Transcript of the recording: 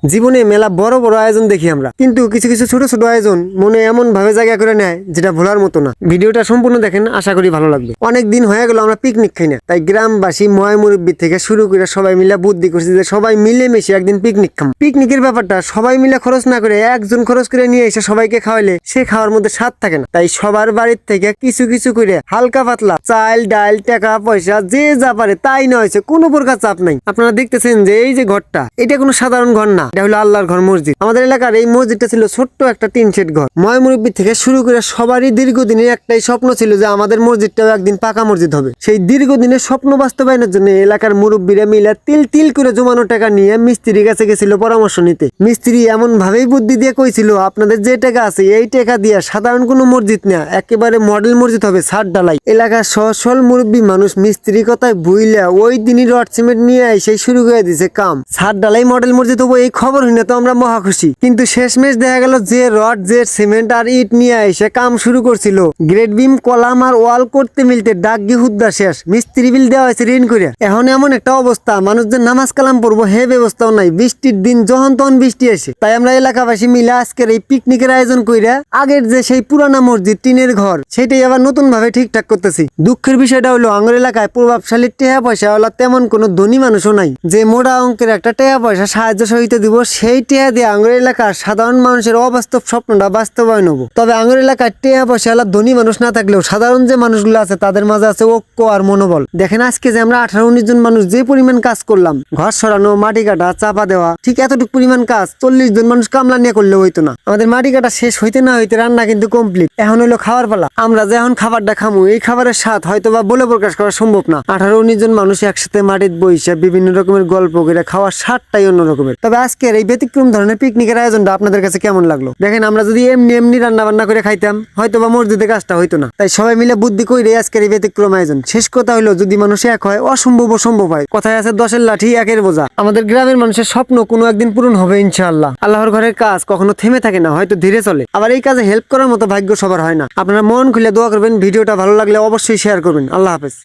জীবনে মেলা বড় বড় আয়োজন দেখি আমরা, কিন্তু কিছু কিছু ছোট ছোট আয়োজন মনে এমন ভাবে জায়গা করে নেয় যেটা ভোলার মতো না। ভিডিওটা সম্পূর্ণ দেখেন, আশা করি ভালো লাগবে। অনেক দিন হয়ে গেল আমরা পিকনিক খাই না, তাই গ্রামবাসী ময় মুরব্বী থেকে শুরু করে সবাই মিলে বুদ্ধি করছি যে সবাই মিলে মিশে একদিন পিকনিক খাম। পিকনিকের ব্যাপারটা সবাই মিলে খরচ না করে একজন খরচ করে নিয়ে এসে সবাইকে খাওয়াইলে সে খাওয়ার মধ্যে স্বাদ থাকে না। তাই সবার বাড়ির থেকে কিছু কিছু করে হালকা পাতলা চাল ডাল টাকা পয়সা যে যা পারে তাই নেওয়া হয়েছে, কোনো প্রকার চাপ নাই। আপনারা দেখতেছেন যে এই যে ঘরটা, এটা কোনো সাধারণ ঘর না, এটা হলো আল্লাহর ঘর, মসজিদ। আমাদের এলাকার এই মসজিদটা ছিল ছোট্ট একটা টিন শেড ঘর। ময় মুরব্বী থেকে শুরু করে সবারই দীর্ঘদিনের একটাই স্বপ্ন ছিল যে আমাদের মসজিদটাও একদিন পাকা মসজিদ হবে। সেই দীর্ঘদিনের স্বপ্ন বাস্তবায়নের জন্য এলাকার মুরব্বীরা মিলে তিল তিল করে জমানো টাকা নিয়ে মিস্ত্রির কাছে গেছিল পরামর্শ নিতে। মিস্ত্রি এমন ভাবেই বুদ্ধি দিয়ে কইছিল, আপনাদের যে টাকা আছে এই টাকা দিয়ে সাধারণ কোনো মসজিদ না, একেবারে মডেল মসজিদ হবে, ছাদ ডালাই। এলাকার সহসল মুরব্বী মানুষ মিস্ত্রি কথায় বুইলা ওই দিনই রড সিমেন্ট নিয়ে এসে শুরু করে দিছে কাম। ছাদ ডালাই মডেল মসজিদ হবো এই খবর হইনা তো আমরা মহা খুশি, কিন্তু শেষমেশ দেখা গেল যে রড যে সিমেন্ট আর ইট নিয়ে এসে কাম শুরু করছিল, গ্রেড বিম কলাম আর ওয়াল করতে মিলতে ডাক গিয়ে হুদ্দা শেষ। মিস্ত্রি বিল দেওয়া হয়েছে ঋণ করে। এখন এমন একটা অবস্থা, মানুষদের নামাজ কালাম পড়বো হে ব্যবস্থাও নাই, বৃষ্টির দিন যখন তখন বৃষ্টি আসে। তাই আমরা এলাকাবাসী মিলে আজকের এই পিকনিকের আয়োজন কইরা আগের যে সেই পুরানা মসজিদ টিনের ঘর সেটাই আবার নতুন ভাবে ঠিকঠাক করতেছি। দুঃখের বিষয়টা হলো আঙ্গুর এলাকায় প্রভাবশালী টেহা পয়সা ওলা তেমন কোনো ধনী মানুষও নাই যে মোটা অঙ্কের একটা টেহা পয়সা সাহায্য সহিত দিব। সেই টেহা দিয়ে আঙ্গুর এলাকার সাধারণ মানুষের অবাস্তব স্বপ্নটা বাস্তবায়ন হবো। তবে আঙ্গুর এলাকার টেহা পয়সা ওলা ধনী মানুষ না থাকলেও সাধারণ যে মানুষগুলো আছে তাদের মাঝে আছে ঐক্য আর মনোবল। দেখেন আজকে যে আমরা 18-19 জন মানুষ যে পরিমাণ কাজ করলাম, ঘর সরানো, মাটি কাটা, চাপা দেওয়া, ঠিক এতটুকু পরিমাণ কাজ 40 জন মানুষ কামলা নিয়ে করলে হইতো না। আমাদের মাটি কাটা শেষ হইতে না হইতে রান্না কিন্তু কমপ্লিট। এখন হলো খাবার পালা। আমরা যে এখন খাবারটা খামু, এই খাবারের স্বাদ হয়তো বা বলে প্রকাশ করা সম্ভব না। 18-19 জন মানুষ একসাথে মাটির বইসা বিভিন্ন রকমের গল্প করে খাওয়ার স্বাদটাই অন্য রকমের। তবে আজকের এই ব্যতিক্রম ধরনের পিকনিকের আয়োজনটা আপনাদের কাছে কেমন লাগলো? দেখেন আমরা যদি এমনি এমনি রান্না বান্না করে খাইতাম হয়তো বা মসজিদে কাজটা হইতো না। তাই সবাই মিলে বুদ্ধি করে আজকের এই ব্যতিক্রম আয়োজন। শেষ কথা হলো, যদি মানুষ এক হয় অসম্ভব সম্ভব হয়। কথায় আছে 10-এর লাঠি 1-এর বোঝা। আমাদের গ্রামের মানুষের স্বপ্ন কোনো একদিন পূরণ হবে ইনশাআল্লাহ। আল্লাহর ঘরের কাজ কখনো থেমে থাকে না, হয়তো ধীরে চলে। আবার এই কাজে হেল্প করার মতো ভাগ্য সবার হয় না। আপনারা মন খুলে দোয়া করবেন। ভিডিওটা ভালো লাগলে অবশ্যই শেয়ার করবেন। আল্লাহ হাফেজ।